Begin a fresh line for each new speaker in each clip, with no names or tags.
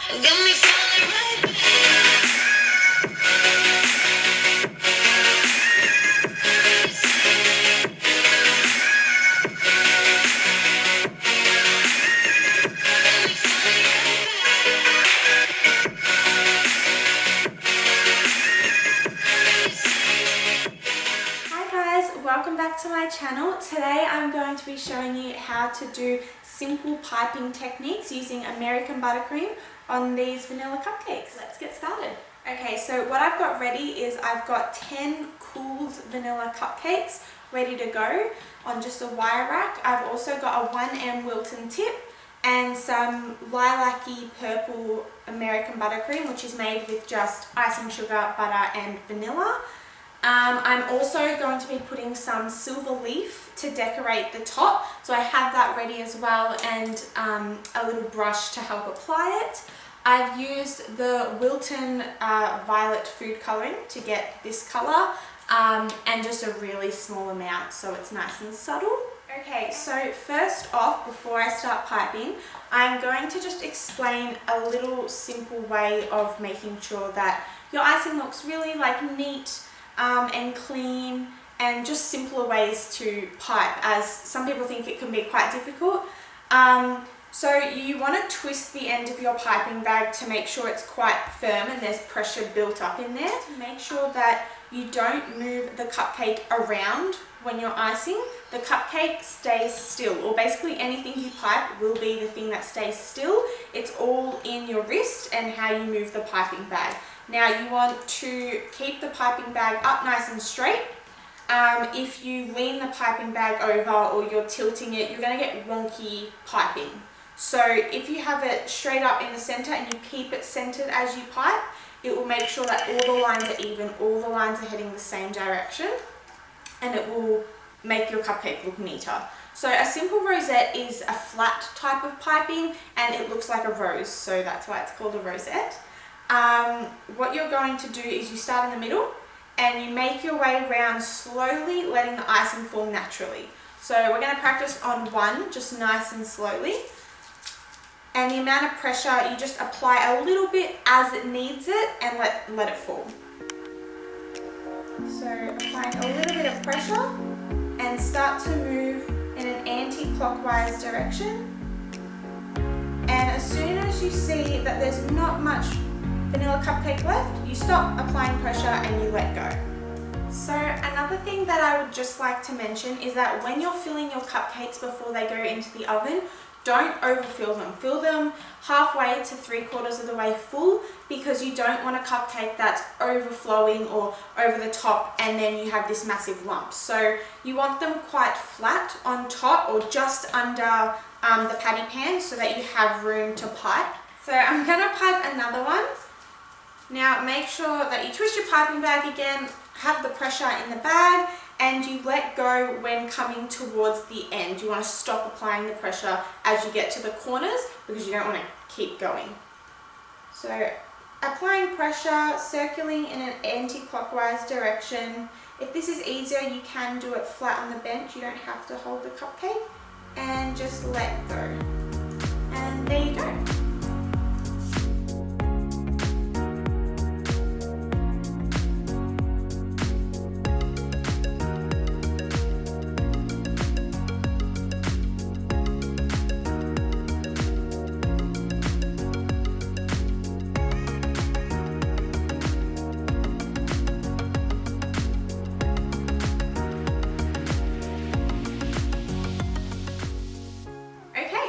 Got me falling right back.
Hi guys, welcome back to my channel. Today I'm going to be showing you how to do simple piping techniques using American buttercream on these vanilla cupcakes. Let's get started. Okay, so what I've got ready is I've got 10 cooled vanilla cupcakes ready to go on just a wire rack. I've also got a 1M Wilton tip and some lilac-y purple American buttercream, which is made with just icing sugar, butter and vanilla. I'm also going to be putting some silver leaf to decorate the top, so I have that ready as well, and a little brush to help apply it. I've used the Wilton violet food colouring to get this colour, and just a really small amount so it's nice and subtle. Okay, so first off, before I start piping, I'm going to just explain a little simple way of making sure that your icing looks really neat and clean, and just simpler ways to pipe, as some people think it can be quite difficult. So you want to twist the end of your piping bag to make sure it's quite firm and there's pressure built up in there. Make sure that you don't move the cupcake around when you're icing. The cupcake stays still, or basically anything you pipe will be the thing that stays still. It's all in your wrist and how you move the piping bag. Now you want to keep the piping bag up nice and straight. If you lean the piping bag over or you're tilting it, you're going to get wonky piping. So if you have it straight up in the center and you keep it centered as you pipe, it will make sure that all the lines are even, all the lines are heading the same direction, and it will make your cupcake look neater. So a simple rosette is a flat type of piping and it looks like a rose, so that's why it's called a rosette. What you're going to do is you start in the middle and you make your way around slowly, letting the icing form naturally. So we're going to practice on one, just nice and slowly. And the amount of pressure, you just apply a little bit as it needs it and let it fall. So applying a little bit of pressure and start to move in an anti-clockwise direction. And as soon as you see that there's not much vanilla cupcake left, you stop applying pressure and you let go. So another thing that I would just like to mention is that when you're filling your cupcakes before they go into the oven, don't overfill them. Fill them halfway to 3/4 of the way full, because you don't want a cupcake that's overflowing or over the top and then you have this massive lump. So you want them quite flat on top or just under the patty pan so that you have room to pipe. So I'm going to pipe another one. Now make sure that you twist your piping bag again, have the pressure in the bag, and you let go when coming towards the end. You want to stop applying the pressure as you get to the corners because you don't want to keep going. So applying pressure, circling in an anti-clockwise direction. If this is easier, you can do it flat on the bench. You don't have to hold the cupcake, and just let go. And there you go.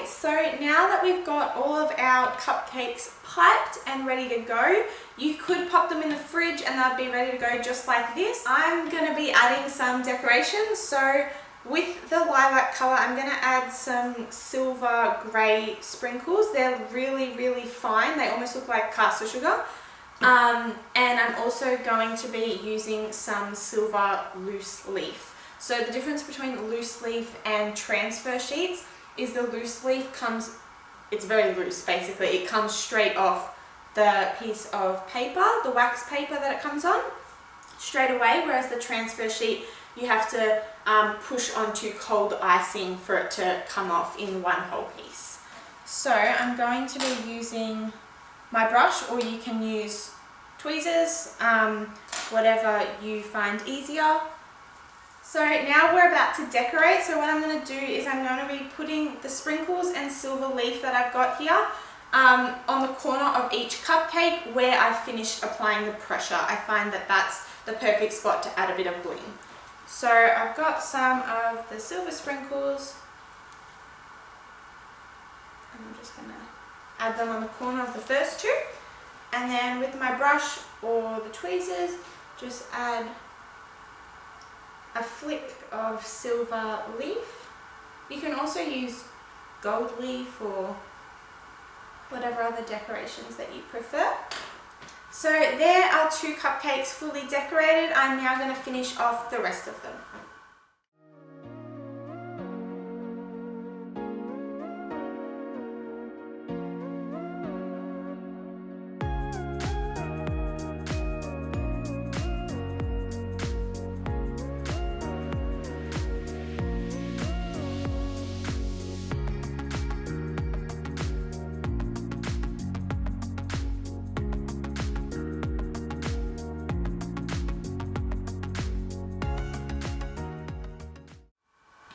So now that we've got all of our cupcakes piped and ready to go, you could pop them in the fridge and they'll be ready to go just like this. I'm going to be adding some decorations. So with the lilac colour, I'm going to add some silver grey sprinkles. They're really, really fine. They almost look like caster sugar. And I'm also going to be using some silver loose leaf. So the difference between loose leaf and transfer sheets is the loose leaf comes, it's very loose basically, it comes straight off the piece of paper, the wax paper that it comes on, straight away, whereas the transfer sheet you have to push onto cold icing for it to come off in one whole piece. So I'm going to be using my brush, or you can use tweezers, whatever you find easier. So now we're about to decorate. So what I'm going to do is I'm going to be putting the sprinkles and silver leaf that I've got here on the corner of each cupcake where I've finished applying the pressure. I find that that's the perfect spot to add a bit of bling. So I've got some of the silver sprinkles, and I'm just going to add them on the corner of the first two, and then with my brush or the tweezers just add a flick of silver leaf. You can also use gold leaf or whatever other decorations that you prefer. So there are 2 cupcakes fully decorated. I'm now going to finish off the rest of them.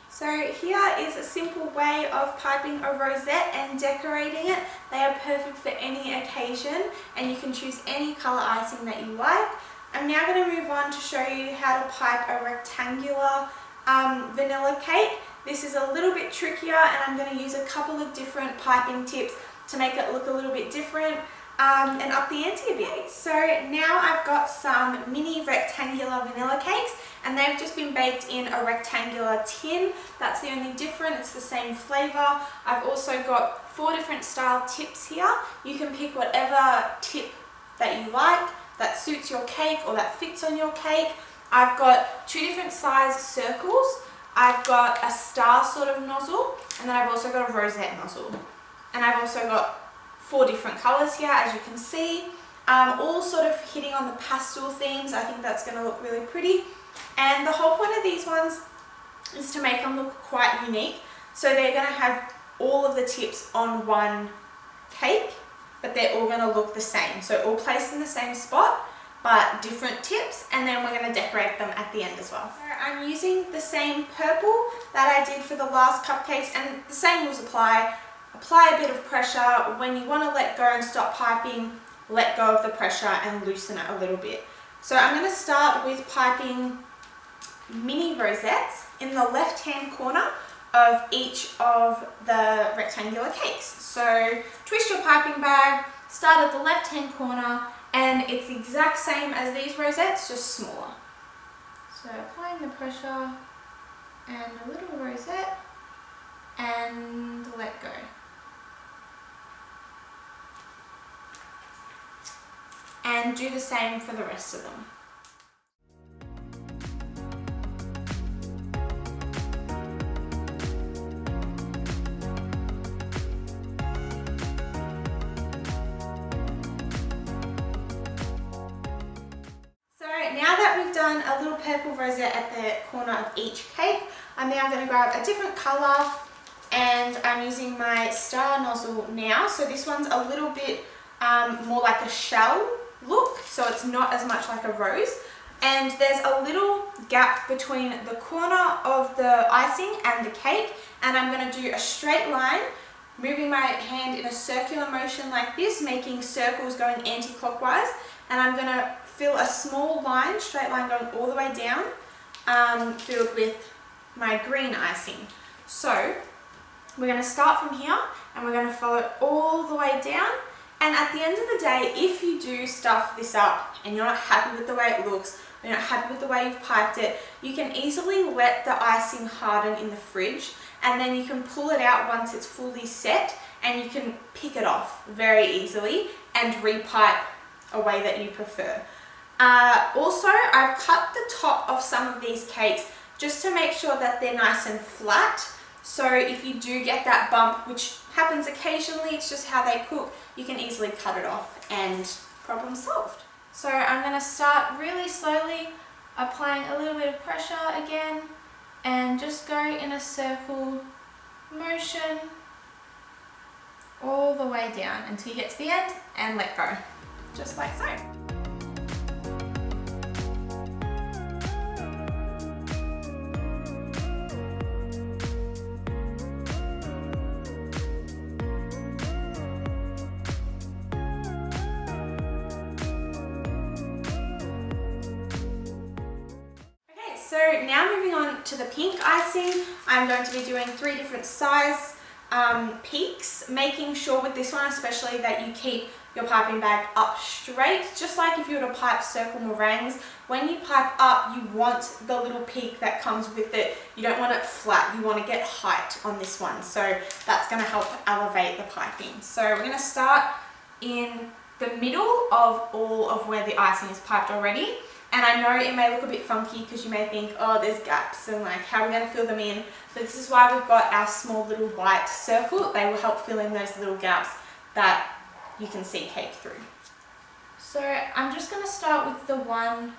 So here is a simple way of piping a rosette and decorating it. They are perfect for any occasion, and you can choose any colour icing that you like. I'm now going to move on to show you how to pipe a rectangular vanilla cake. This is a little bit trickier, and I'm going to use a couple of different piping tips to make it look a little bit different and up the ante a bit. So now I've got some mini rectangular vanilla cakes, and they've just been baked in a rectangular tin. That's the only difference, it's the same flavour. I've also got 4 different style tips here. You can pick whatever tip that you like, that suits your cake or that fits on your cake. I've got 2 different size circles. I've got a star sort of nozzle, and then I've also got a rosette nozzle. And I've also got 4 different colours here, as you can see, all sort of hitting on the pastel themes. I think that's going to look really pretty. And the whole point of these ones is to make them look quite unique. So they're going to have all of the tips on one cake, but they're all going to look the same. So all placed in the same spot, but different tips, and then we're going to decorate them at the end as well. So I'm using the same purple that I did for the last cupcakes, and the same rules apply. Apply a bit of pressure. When you want to let go and stop piping, let go of the pressure and loosen it a little bit. So I'm going to start with piping mini rosettes in the left hand corner of each of the rectangular cakes. So twist your piping bag, start at the left hand corner, and it's the exact same as these rosettes, just smaller. So applying the pressure and a little rosette and let go. And do the same for the rest of them. So now that we've done a little purple rosette at the corner of each cake, I'm now going to grab a different colour, and I'm using my star nozzle now. So this one's a little bit more like a shell look, so it's not as much like a rose, and there's a little gap between the corner of the icing and the cake, and I'm going to do a straight line, moving my hand in a circular motion like this, making circles going anti-clockwise, and I'm going to fill a small line, straight line going all the way down, filled with my green icing. So we're going to start from here, and we're going to follow it all the way down. And at the end of the day, if you do stuff this up and you're not happy with the way it looks, or you're not happy with the way you've piped it, you can easily let the icing harden in the fridge, and then you can pull it out once it's fully set, and you can pick it off very easily and repipe a way that you prefer. Also, I've cut the top of some of these cakes just to make sure that they're nice and flat. So if you do get that bump, which happens occasionally, it's just how they cook, you can easily cut it off and problem solved. So I'm going to start really slowly, applying a little bit of pressure again, and just go in a circle motion all the way down until you get to the end and let go, just like so. So now moving on to the pink icing, I'm going to be doing 3 different size peaks, making sure with this one especially that you keep your piping bag up straight, just like if you were to pipe circle meringues. When you pipe up, you want the little peak that comes with it. You don't want it flat, you want to get height on this one, so that's going to help elevate the piping. So we're going to start in the middle of all of where the icing is piped already. And I know it may look a bit funky because you may think, oh, there's gaps and like, how are we going to fill them in? But this is why we've got our small little white circle. They will help fill in those little gaps that you can see cake through. So I'm just going to start with the one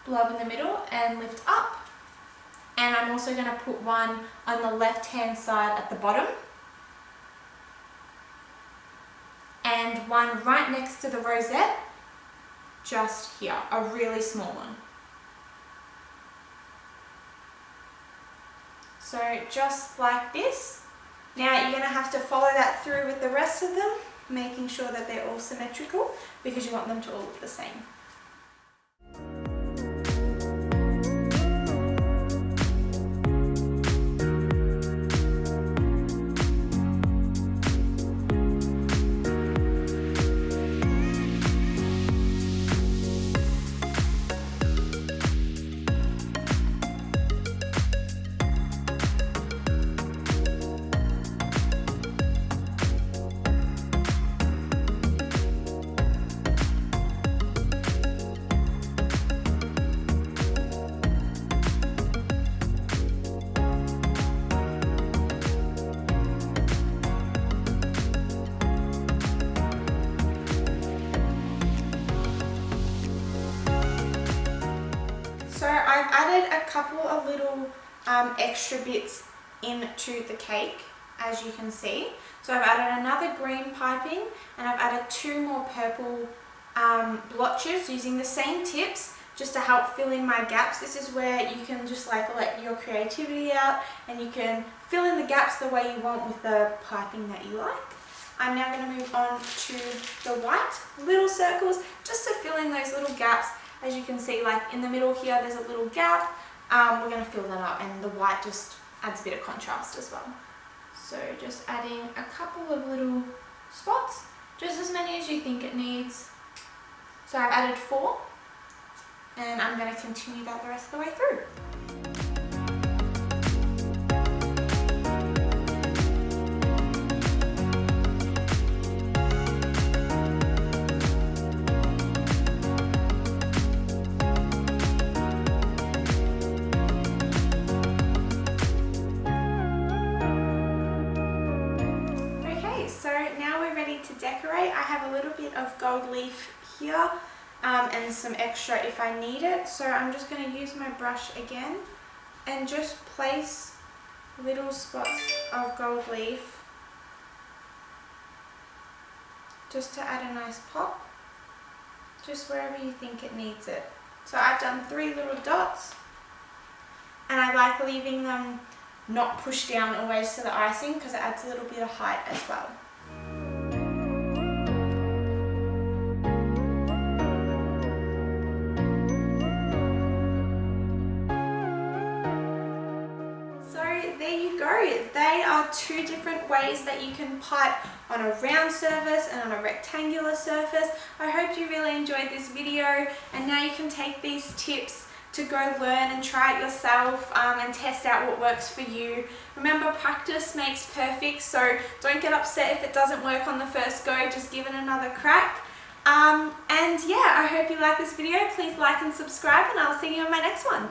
blob in the middle and lift up. And I'm also going to put one on the left-hand side at the bottom. And one right next to the rosette. Just here, a really small one. So just like this. Now you're going to have to follow that through with the rest of them, making sure that they're all symmetrical because you want them to all look the same. So I've added a couple of little extra bits into the cake, as you can see. So I've added another green piping and I've added 2 more purple blotches using the same tips just to help fill in my gaps. This is where you can just like let your creativity out and you can fill in the gaps the way you want with the piping that you like. I'm now going to move on to the white little circles just to fill in those little gaps. As you can see, like in the middle here, there's a little gap. We're going to fill that up, and the white just adds a bit of contrast as well. So just adding a couple of little spots, just as many as you think it needs. So I've added 4, and I'm going to continue that the rest of the way through. To decorate, I have a little bit of gold leaf here and some extra if I need it. So I'm just going to use my brush again and just place little spots of gold leaf just to add a nice pop, just wherever you think it needs it. So I've done 3 little dots, and I like leaving them not pushed down always to the icing because it adds a little bit of height as well. They are 2 different ways that you can pipe on a round surface and on a rectangular surface. I hope you really enjoyed this video, and now you can take these tips to go learn and try it yourself and test out what works for you. Remember, practice makes perfect, so don't get upset if it doesn't work on the first go, just give it another crack. And yeah, I hope you like this video. Please like and subscribe, and I'll see you in my next one.